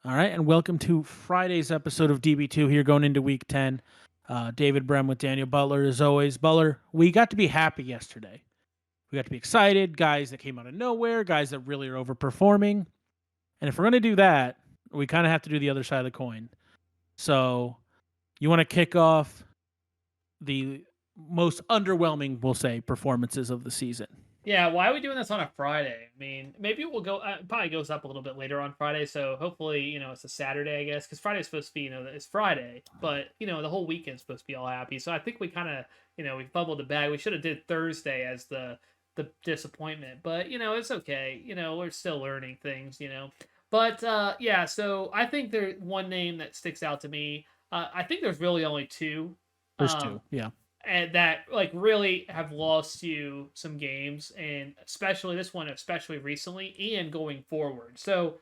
All right, and welcome to Friday's episode of DB2 here going into week 10. David Brem with Daniel Butler as always. Butler, we got to be happy yesterday. We got to be excited, guys that came out of nowhere, guys that really are overperforming. And if we're going to do that, we kind of have to do the other side of the coin. So you want to kick off the most underwhelming, we'll say, performances of the season. Yeah, why are we doing this on a Friday? I mean, maybe we'll go. Probably goes up a little bit later on Friday, so hopefully, it's a Saturday, I guess, because Friday's supposed to be, it's Friday, but the whole weekend's supposed to be all happy. So I think we kind of, we fumbled the bag. We should have did Thursday as the disappointment, but it's okay. We're still learning things. But yeah, so I think there's one name that sticks out to me. I think there's really only two. There's two, yeah. And that like really have lost you some games, and especially this one, especially recently and going forward. So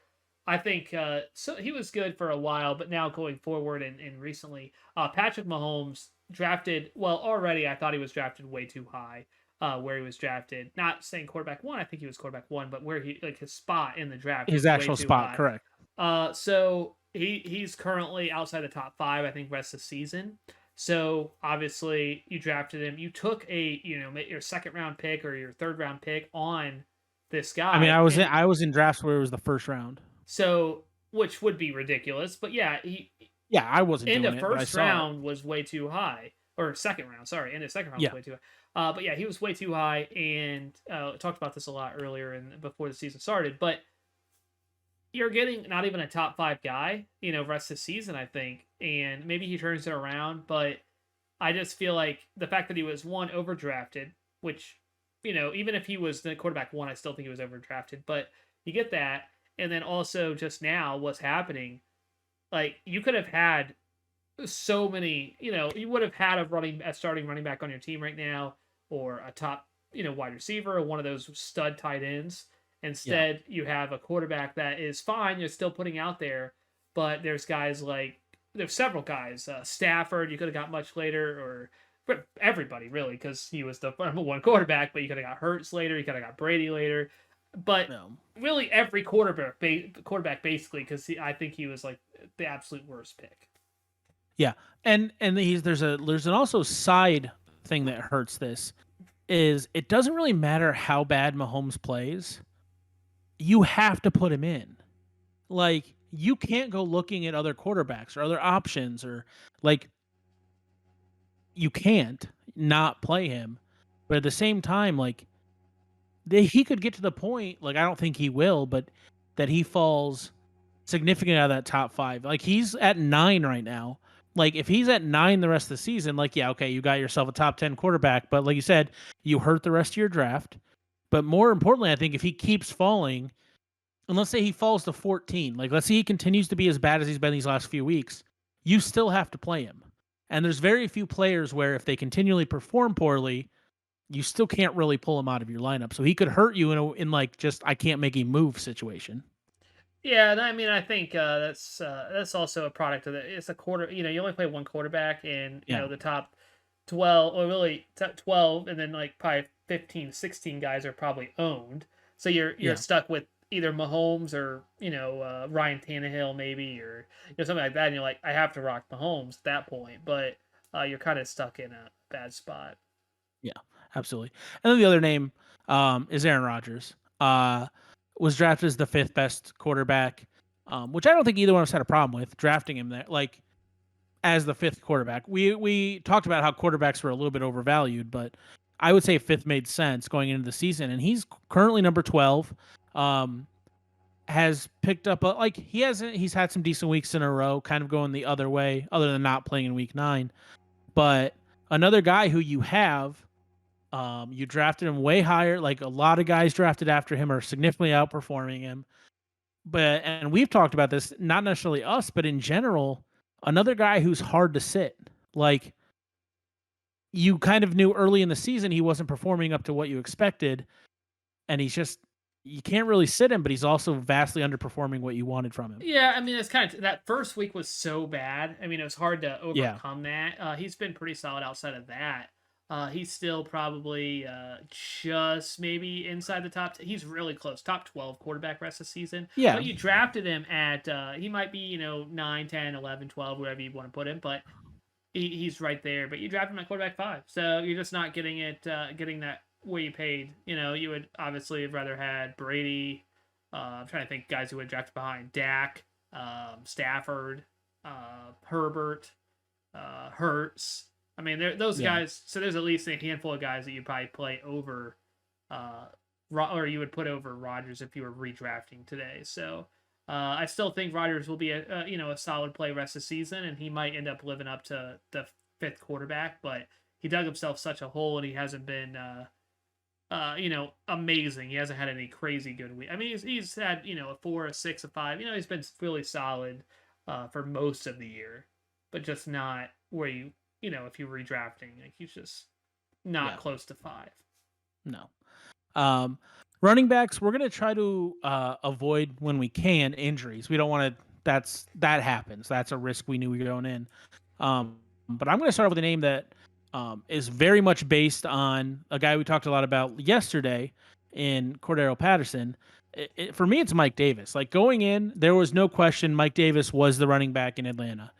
I think so he was good for a while, but now going forward and recently, Patrick Mahomes drafted well already. I thought he was drafted way too high. Where he was drafted, not saying quarterback one, I think he was quarterback one, but where he like his spot in the draft, His was way actual too spot, high. correct. So he's currently outside the top five, I think, rest of the season. So obviously you drafted him. You took your second round pick or your third round pick on this guy. I mean, I was in drafts where it was the first round. So which would be ridiculous, but yeah, Yeah, I wasn't in doing the it, but I first saw it. round was way too high, or second round. Sorry, in the second round Yeah. was way too high. But yeah, he was way too high, and talked about this a lot earlier and before the season started. But you're getting not even a top five guy, rest of the season, I think, and maybe he turns it around, but I just feel like the fact that he was one overdrafted, which, even if he was the quarterback one, I still think he was overdrafted. But you get that, and then also just now, what's happening? Like you could have had so many, you would have had a starting running back on your team right now, or a top, wide receiver, or one of those stud tight ends. Instead, you have a quarterback that is fine. You're still putting out there, but there's guys like there's several guys. Stafford, you could have got much later, or but everybody really, because he was the number one quarterback. But you could have got Hurts later. You could have got Brady later. But No. really, every quarterback basically, because I think he was like the absolute worst pick. Yeah, and there's an also side thing that hurts this is it doesn't really matter how bad Mahomes plays. You have to put him in. Like you can't go looking at other quarterbacks or other options or like you can't not play him. But at the same time, like he could get to the point, like I don't think he will, but that he falls significant out of that top five. Like he's at 9 right now. Like if he's at 9 the rest of the season, like yeah, okay, you got yourself a top 10 quarterback, but like you said, you hurt the rest of your draft. But more importantly, I think if he keeps falling, and let's say he falls to 14, like let's say he continues to be as bad as he's been these last few weeks, you still have to play him. And there's very few players where if they continually perform poorly, you still can't really pull him out of your lineup. So he could hurt you in like just I can't make a move situation. Yeah, I mean, I think that's also a product of it. It's a quarter. You only play one quarterback, and Yeah. the top 12, or really top 12, and then like probably 15, 16 guys are probably owned. So you're Yeah. stuck with either Mahomes or Ryan Tannehill maybe, or something like that. And you're like, I have to rock Mahomes at that point, but you're kind of stuck in a bad spot. Yeah, absolutely. And then the other name is Aaron Rodgers. Was drafted as the 5th best quarterback, which I don't think either one of us had a problem with drafting him there, like as the 5th quarterback. We talked about how quarterbacks were a little bit overvalued, but I would say 5th made sense going into the season, and he's currently number 12. Has picked up he's had some decent weeks in a row, kind of going the other way, other than not playing in week 9. But another guy who you drafted him way higher. Like a lot of guys drafted after him are significantly outperforming him. And we've talked about this, not necessarily us, but in general, another guy who's hard to sit. Like you kind of knew early in the season he wasn't performing up to what you expected, and you can't really sit him, but he's also vastly underperforming what you wanted from him. Yeah, I mean, it's kind of that first week was so bad. I mean, it was hard to Yeah. overcome that. He's been pretty solid outside of that. He's still probably just maybe inside the top. He's really close, top 12 quarterback rest of the season. Yeah, But you drafted him at he might be 9, 10, 11, 12, wherever you want to put him, but he's right there. But you drafted him at quarterback 5, so you're just not getting that where you paid. You would obviously have rather had Brady. I'm trying to think guys who would drafted behind Dak, Stafford, Herbert, Hurts. I mean, those yeah, guys. So there's at least a handful of guys that you probably play over, or you would put over Rodgers if you were redrafting today. So I still think Rodgers will be a solid play rest of the season, and he might end up living up to the fifth quarterback. But he dug himself such a hole, and he hasn't been amazing. He hasn't had any crazy good week. I mean, he's had a 4, a 6, a 5. He's been really solid for most of the year, but just not where if you're redrafting, like he's just not yeah. close to 5. No. Um, Running backs, we're gonna try to avoid when we can injuries. We don't want to. That happens. That's a risk we knew we were going in. But I'm gonna start with a name that is very much based on a guy we talked a lot about yesterday in Cordero Patterson. For me, it's Mike Davis. Like going in, there was no question Mike Davis was the running back in Atlanta.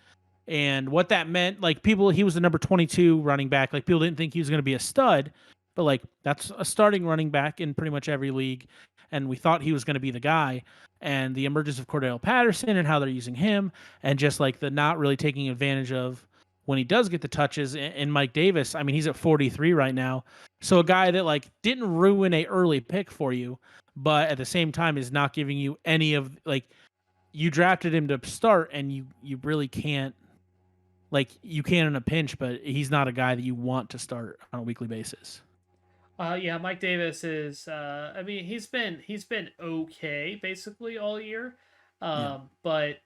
And what that meant, like he was the number 22 running back. Like people didn't think he was going to be a stud, but like that's a starting running back in pretty much every league. And we thought he was going to be the guy. And the emergence of Cordell Patterson and how they're using him, and just like the not really taking advantage of when he does get the touches. And Mike Davis, I mean, he's at 43 right now. So a guy that like didn't ruin a early pick for you, but at the same time is not giving you any of like you drafted him to start, and you really can't like you can in a pinch, but he's not a guy that you want to start on a weekly basis. Yeah, Mike Davis is. I mean, he's been okay basically all year, Yeah. but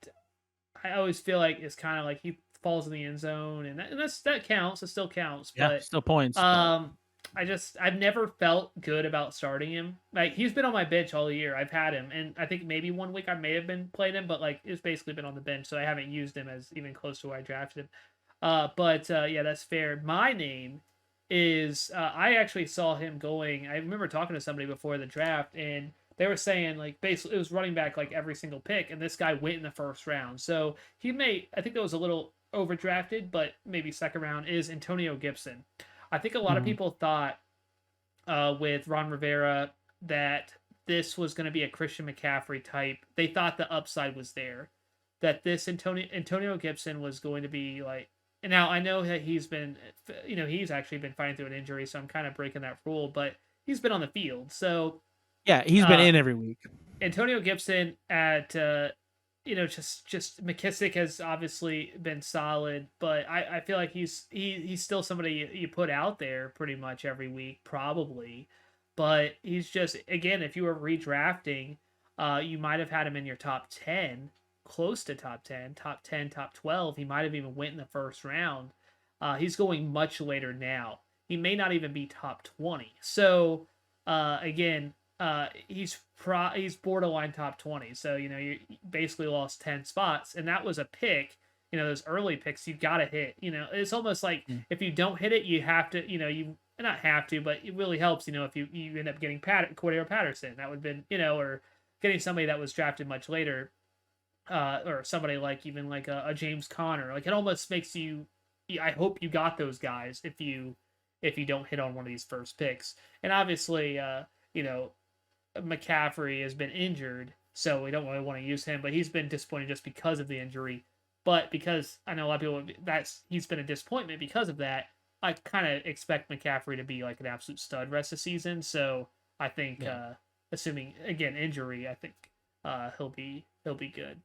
I always feel like it's kind of like he falls in the end zone, that counts. It still counts, Yeah. but Still points, but um, I've never felt good about starting him. Like he's been on my bench all year. I've had him, and I think maybe one week I may have been playing him, but like it's basically been on the bench, so I haven't used him as even close to where I drafted him. But yeah, that's fair. My name is I actually saw him going. I remember talking to somebody before the draft, and they were saying like basically it was running back like every single pick, and this guy went in the first round. So he may I think that was a little overdrafted, but maybe second round is Antonio Gibson. I think a lot of mhm. people thought with Ron Rivera that this was going to be a Christian McCaffrey type. They thought the upside was there. That this Antonio Gibson was going to be like. And now I know that he's actually been fighting through an injury, so I'm kind of breaking that rule. But he's been on the field, so Yeah, he's been uh, in every week. Antonio Gibson at just McKissick has obviously been solid, but I feel like he's still somebody you put out there pretty much every week probably, but he's just again if you were redrafting, you might have had him in your top 10, close to top 10, top 10, top 12. He might have even went in the first round. He's going much later now. He may not even be top 20. So again, he's borderline top 20. So you basically lost 10 spots, and that was a pick. Those early picks you got to hit. It's almost like Mm. if you don't hit it, you have to. You not have to, but it really helps. If you end up getting Cordero Patterson, that would have been or getting somebody that was drafted much later, or somebody like even like a James Conner. Like it almost makes you. I hope you got those guys if you don't hit on one of these first picks, and obviously, McCaffrey has been injured, so we don't really want to use him. But he's been disappointing just because of the injury. But because I know a lot of people he's been a disappointment because of that. I kind of expect McCaffrey to be like an absolute stud rest of the season. So I think, Yeah. assuming again injury, I think he'll be good.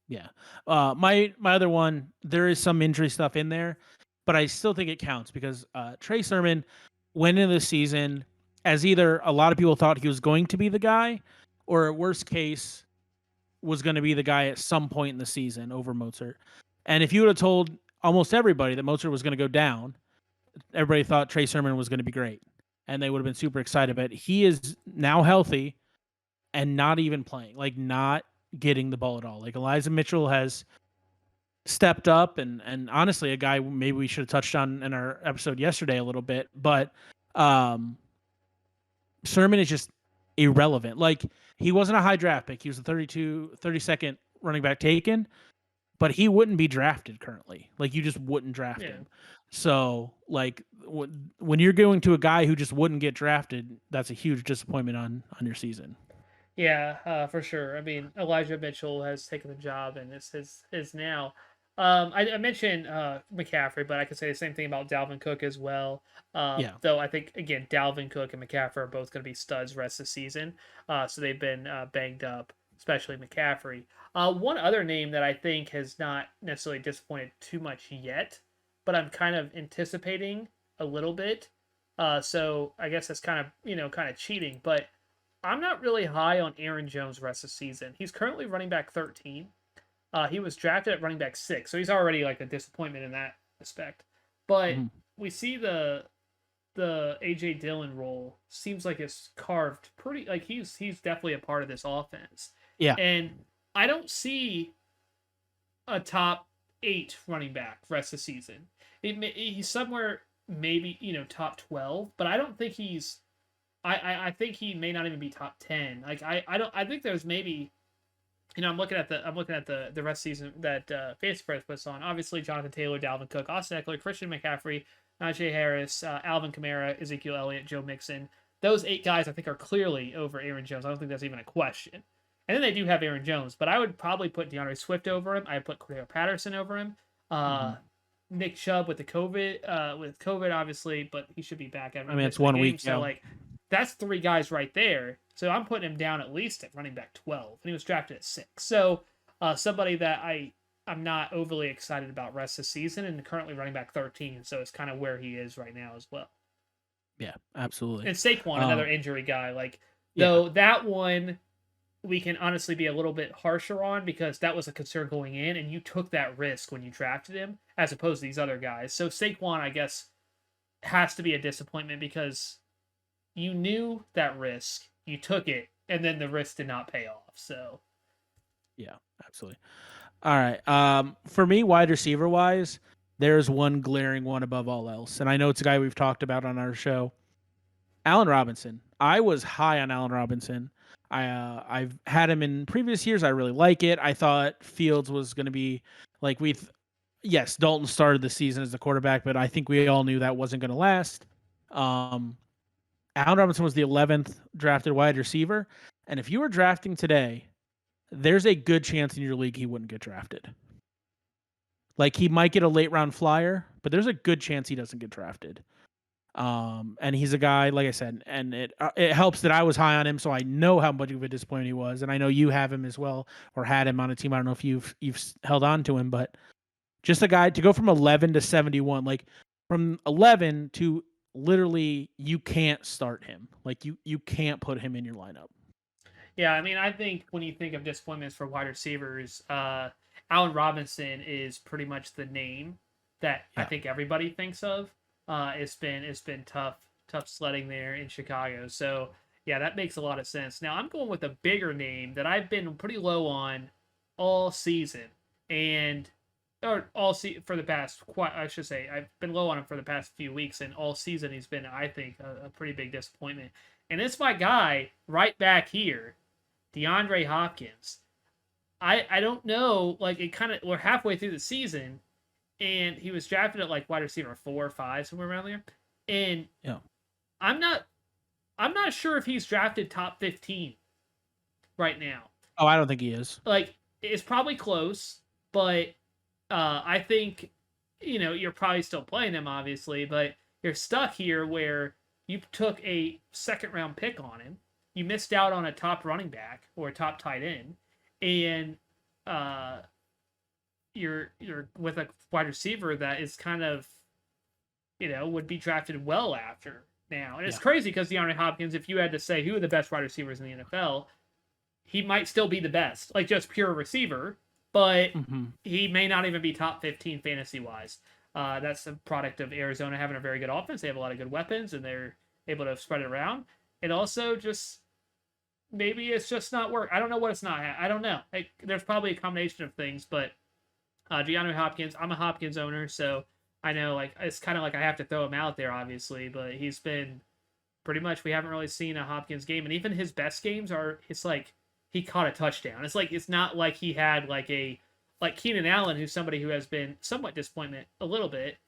Yeah. My other one, there is some injury stuff in there, but I still think it counts because Trey Sermon went into the season as either a lot of people thought he was going to be the guy, or worst case was going to be the guy at some point in the season over Mozart. And if you would have told almost everybody that Mozart was going to go down, everybody thought Trey Sermon was going to be great, and they would have been super excited. But he is now healthy and not even playing, like not getting the ball at all. Like Elijah Mitchell has stepped up, and honestly, a guy maybe we should have touched on in our episode yesterday a little bit, but um, Sermon is just irrelevant. Like, he wasn't a high draft pick. He was a 32, 32nd running back taken, but he wouldn't be drafted currently. Like, you just wouldn't draft Yeah. him. So, like, when you're going to a guy who just wouldn't get drafted, that's a huge disappointment on your season. Yeah, for sure. I mean, Elijah Mitchell has taken the job and is now. I mentioned McCaffrey, but I could say the same thing about Dalvin Cook as well. Yeah. Though I think again, Dalvin Cook and McCaffrey are both going to be studs rest of the season. So they've been banged up, especially McCaffrey. One other name that I think has not necessarily disappointed too much yet, but I'm kind of anticipating a little bit. So I guess that's kind of kind of cheating, but I'm not really high on Aaron Jones rest of the season. He's currently running back 13. He was drafted at running back 6, so he's already like a disappointment in that respect. But Mhm. we see the AJ Dillon role seems like it's carved pretty like he's definitely a part of this offense. Yeah. And I don't see a top 8 running back rest of the season. He's somewhere maybe, top 12, but I don't think he's I think he may not even be top 10. Like I think there's maybe I'm looking at the rest season that Fantasy Pros puts on. Obviously, Jonathan Taylor, Dalvin Cook, Austin Eckler, Christian McCaffrey, Najee Harris, Alvin Kamara, Ezekiel Elliott, Joe Mixon. Those 8 guys I think are clearly over Aaron Jones. I don't think that's even a question. And then they do have Aaron Jones, but I would probably put DeAndre Swift over him. I'd put Cordero Patterson over him. Mhm. Nick Chubb with COVID obviously, but he should be back after I mean, it's missing a 1 week. game. So Yeah. like that's 3 guys right there. So I'm putting him down at least at running back 12, and he was drafted at 6. So somebody that I'm not overly excited about rest of the season, and currently running back 13. So it's kind of where he is right now as well. Yeah. Absolutely. And Saquon, another Um. injury guy, like Yeah. though that one we can honestly be a little bit harsher on because that was a concern going in, and you took that risk when you drafted him as opposed to these other guys. So Saquon, I guess, has to be a disappointment because you knew that risk, you took it, and then the risk did not pay off. So Yeah. Absolutely. All right. For me, wide receiver wise, there's one glaring one above all else, and I know it's a guy we've talked about on our show. Allen Robinson. I was high on Allen Robinson. I've had him in previous years. I really like it. I thought Fields was going to be like yes, Dalton started the season as the quarterback, but I think we all knew that wasn't going to last. Um, Allen Robinson was the 11th drafted wide receiver, and if you were drafting today, there's a good chance in your league he wouldn't get drafted. Like, he might get a late round flyer, but there's a good chance he doesn't get drafted. And he's a guy, like I said, and it helps that I was high on him, so I know how much of a disappointment he was, and I know you have him as well, or had him on a team. I don't know if you've held on to him, but just a guy to go from 11 to 71, like from 11 to literally you can't start him, like you can't put him in your lineup. yeah, I mean, I think when you think of disappointments for wide receivers, Allen Robinson is pretty much the name that I Yeah, think everybody thinks of. It's been tough sledding there in Chicago. So yeah, that makes a lot of sense. Now I'm going with a bigger name that I've been pretty low on all season, and or for the past quite I should say I've been low on him for the past few weeks, and all season he's been I think a pretty big disappointment. And it's my guy right back here, DeAndre Hopkins. I don't know, like it kind of we're halfway through the season, and he was drafted at like wide receiver 4 or 5 somewhere around there, and yeah. I'm not I'm not sure if he's drafted top 15 right now. Oh, I don't think he is. Like it's probably close, but I think you're probably still playing him obviously, but you're stuck here where you took a second round pick on him, you missed out on a top running back or a top tight end, and uh, you're with a wide receiver that is kind of would be drafted well after now. And it's Yeah, crazy because DeAndre Hopkins, if you had to say who are the best wide receivers in the NFL, he might still be the best, like just pure receiver, but hmm he may not even be top 15 fantasy wise. That's a product of Arizona having a very good offense. They have a lot of good weapons and they're able to spread it around. And also just maybe it's just not work. I don't know what it's not. I don't know. Like, there's probably a combination of things, but DeAndre Hopkins. I'm a Hopkins owner, so I know like it's kind of like I have to throw him out there, obviously. But he's been pretty much we haven't really seen a Hopkins game, and even his best games are it's like he caught a touchdown. It's like it's not like he had like Keenan Allen, who's somebody who has been somewhat disappointment a little bit.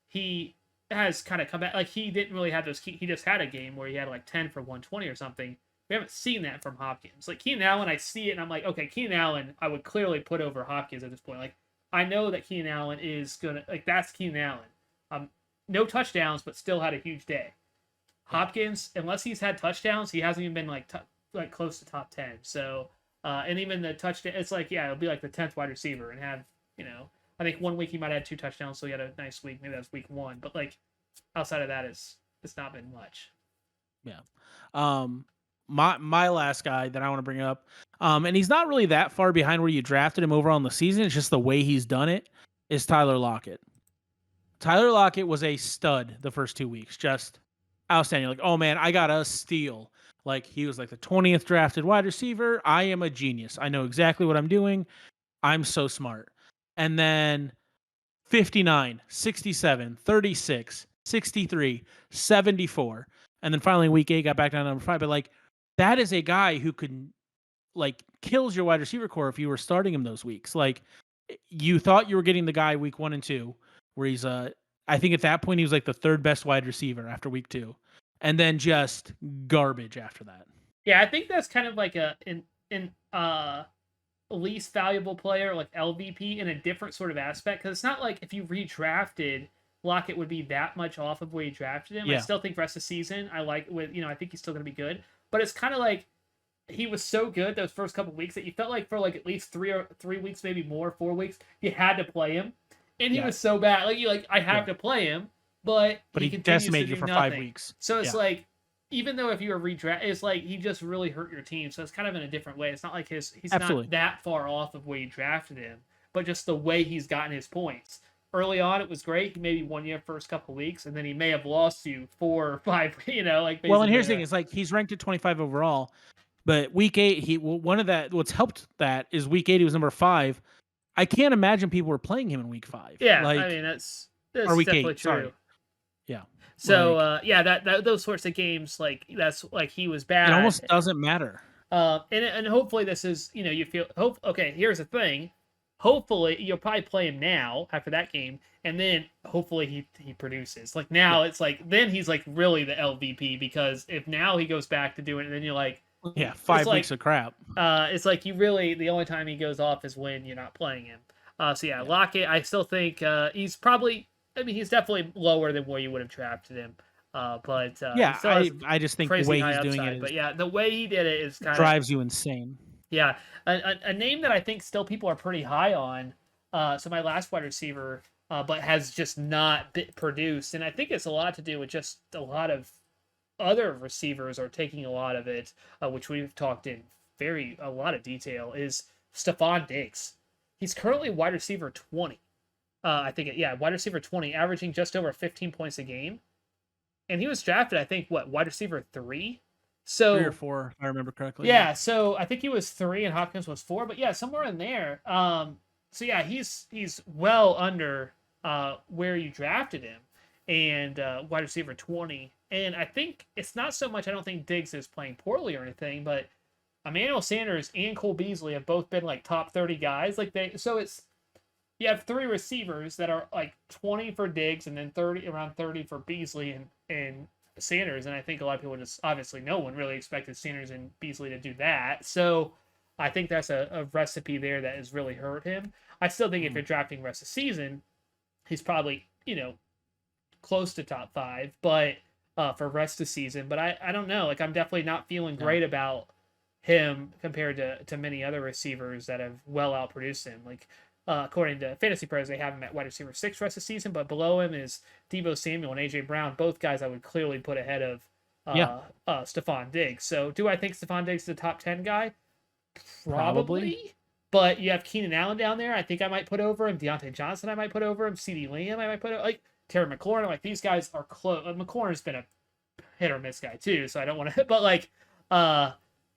He has kind of come back. Like he didn't really have those. He just had a game where he had like 10 for 120 or something. We haven't seen that from Hopkins. Like Keenan Allen, I see it and I'm like, okay, Keenan Allen, I would clearly put over Hopkins at this point. Like I know that Keenan Allen is gonna like that's Keenan Allen. No touchdowns, but still had a huge day. Hopkins, unless he's had touchdowns, he hasn't even been like close to top 10. So, and even the touchdown, it's like yeah, it'll be like the 10th wide receiver and have I think one week he might have had 2 touchdowns, so he had a nice week. Maybe that was week 1, but like outside of that, it's not been much. Yeah. My last guy that I want to bring up, and he's not really that far behind where you drafted him overall in the season. It's just the way he's done it. Is Tyler Lockett. Tyler Lockett was a stud the first 2 weeks, just outstanding. Like, oh man, I got a steal. Like he was like the 20th drafted wide receiver. I am a genius. I know exactly what I'm doing. I'm so smart. And then 59, 67, 36, 63, 74. And then finally week 8 got back down to number 5. But like that is a guy who could like kills your wide receiver core if you were starting him those weeks. Like you thought you were getting the guy week 1 and 2 where he's I think at that point he was like the 3rd best wide receiver after week 2. And then just garbage after that. Yeah, I think that's kind of like in least valuable player, like LVP, in a different sort of aspect. Because it's not like if you redrafted Lockett would be that much off of where you drafted him. Yeah. I still think rest of the season, I think he's still going to be good. But it's kind of like he was so good those first couple weeks that you felt like for like at least 3 weeks, maybe more, 4 weeks, you had to play him. And he was so bad. Like I have to play him, but he decimated you for nothing. 5 weeks. So it's like, even though if you were redraft, it's like he just really hurt your team. So it's kind of in a different way. It's not like he's not that far off of where you drafted him, but just the way he's gotten his points. Early on, it was great. He maybe won you first couple weeks, and then he may have lost you 4 or 5. Like well, and here's the thing: it's like he's ranked at 25 overall, but week 8, what's helped that is week 8 he was number 5. I can't imagine people were playing him in week 5. Yeah, like, I mean that's or week definitely 8, true. Sorry. Yeah. So that those sorts of games, like that's like he was bad. It almost doesn't matter. And hopefully this is you feel okay. Here's the thing. Hopefully you'll probably play him now after that game, and then hopefully he produces. Like now it's like then he's like really the LVP, because if now he goes back to doing it, then you're like 5 weeks of crap. It's like you really the only time he goes off is when you're not playing him. Lockett, I still think he's probably. I mean, he's definitely lower than where you would have drafted him. I just think the way he's doing it, but the way he did it is kind of drives you insane. Yeah, a name that I think still people are pretty high on. So my last wide receiver, but has just not produced, and I think it's a lot to do with just a lot of other receivers are taking a lot of it, which we've talked in a lot of detail. Is Stefon Diggs? He's currently wide receiver 20. Wide receiver 20, averaging just over 15 points a game. And he was drafted, I think, wide receiver 3? So 3 or 4, if I remember correctly. Yeah, so I think he was 3 and Hopkins was 4, but yeah, somewhere in there. He's well under where you drafted him, and wide receiver 20. And I think it's not so much, I don't think Diggs is playing poorly or anything, but Emmanuel Sanders and Cole Beasley have both been like top 30 guys. You have 3 receivers that are like 20 for Diggs and then around 30 for Beasley and Sanders. And I think a lot of people obviously no one really expected Sanders and Beasley to do that. So I think that's a recipe there that has really hurt him. I still think if you're drafting rest of the season, he's probably, close to top 5, but for rest of the season. But I don't know. Like I'm definitely not feeling great about him compared to many other receivers that have well outproduced him. Like, according to Fantasy Pros, they have him at wide receiver 6 rest of the season, but below him is Deebo Samuel and A.J. Brown, both guys I would clearly put ahead of Stefon Diggs. So do I think Stefon Diggs is a top 10 guy? Probably. But you have Keenan Allen down there. I think I might put over him. Deontay Johnson I might put over him. CeeDee Lamb I might put over. Like Terry McLaurin. Like these guys are close. McLaurin's been a hit or miss guy too, so I don't want to. But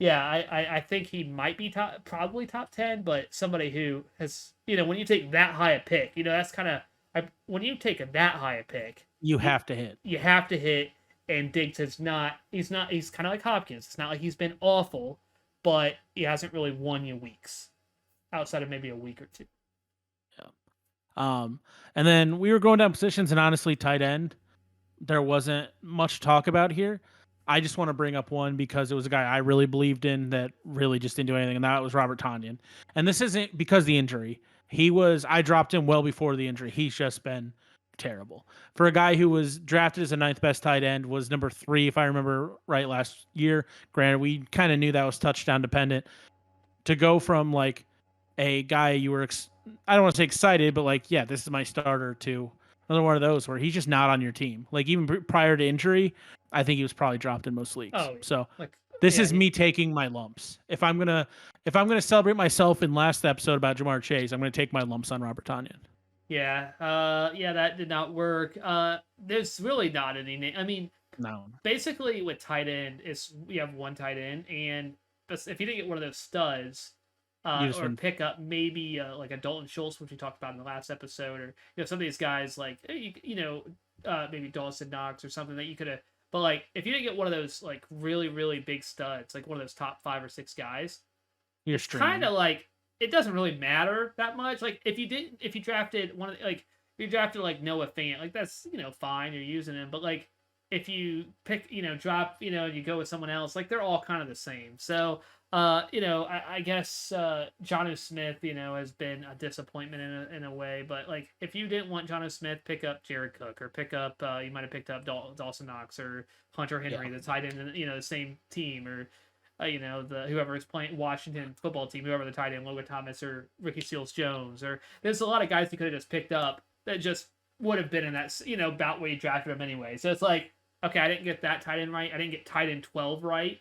Yeah, I think he might be probably top 10, but somebody who has, when you take that high a pick, that's kind of, when you take that high a pick, You you, have to hit. you have to hit. And Diggs he's kind of like Hopkins. It's not like he's been awful, but he hasn't really won you weeks outside of maybe a week or two. Yeah. And then we were going down positions, and honestly, tight end, there wasn't much to talk about here. I just want to bring up one because it was a guy I really believed in that really just didn't do anything, and that was Robert Tonyan. And this isn't because of the injury. I dropped him well before the injury. He's just been terrible. For a guy who was drafted as a ninth best tight end, was number 3, if I remember right, last year. Granted, we kind of knew that was touchdown dependent. To go from like a guy you were, I don't want to say excited, but like, yeah, this is my starter, to another one of those where he's just not on your team. Like even prior to injury, I think he was probably dropped in most leagues. Oh, So like this yeah, is me taking my lumps. If I'm gonna celebrate myself in last episode about Jamar Chase, I'm gonna take my lumps on Robert Tonyan. yeah, yeah, that did not work. There's really not any. I mean, No, basically with tight end, we have one tight end, and if you didn't get one of those studs, you just or been pick up maybe like a Dalton Schultz, which we talked about in the last episode, or some of these guys like maybe Dawson Knox or something that you could have. But like if you didn't get one of those like really really big studs, like one of those top 5 or 6 guys, you're it's streaming. kind of like it doesn't really matter that much. Like if you drafted if you drafted like Noah Fant, like that's fine, you're using him, but like if you pick drop and you go with someone else, like they're all kind of the same. So I guess Jonnu Smith has been a disappointment in a way, but like if you didn't want Jonnu Smith, pick up Jared Cook, or pick up you might have picked up Dawson Knox or Hunter Henry, the tight end in the same team, or the whoever is playing Washington football team, whoever the tight end, Logan Thomas or Ricky Seals Jones, or there's a lot of guys you could have just picked up that just would have been in that about where you drafted them anyway. So it's like, okay, I didn't get that tight end right, I didn't get tight end 12 right,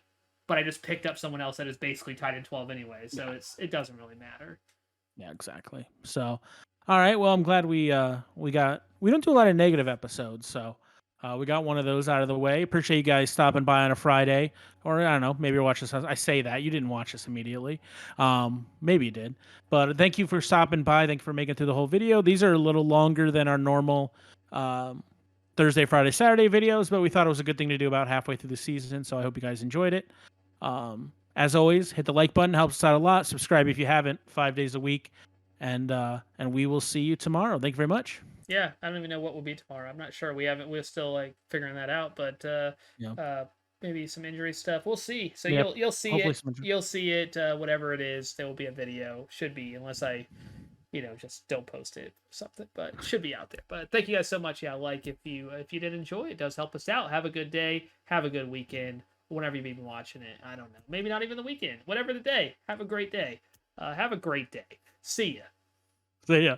but I just picked up someone else that is basically tight end 12 anyway. So it doesn't really matter. Yeah, exactly. So, all right. Well, I'm glad we don't do a lot of negative episodes, so we got one of those out of the way. Appreciate you guys stopping by on a Friday, or I don't know, maybe you're watching this. I say that you didn't watch this immediately, maybe you did, but thank you for stopping by. Thank you for making it through the whole video. These are a little longer than our normal Thursday, Friday, Saturday videos, but we thought it was a good thing to do about halfway through the season. So I hope you guys enjoyed it. As always, hit the like button, helps us out a lot. Subscribe if you haven't, 5 days a week, and we will see you tomorrow. Thank you very much. Yeah, I don't even know what will be tomorrow. I'm not sure. We're still like figuring that out, but Yeah. maybe some injury stuff. We'll see. So Yep. you'll see Hopefully it. some injury. You'll see it. Whatever it is, there will be a video. Should be, unless I just don't post it or something, but it should be out there. But thank you guys so much. Yeah, like if you did enjoy it, does help us out. Have a good day. Have a good weekend. Whenever you've been watching it, I don't know. Maybe not even the weekend. Whatever the day. Have a great day. Have a great day. See ya. See ya.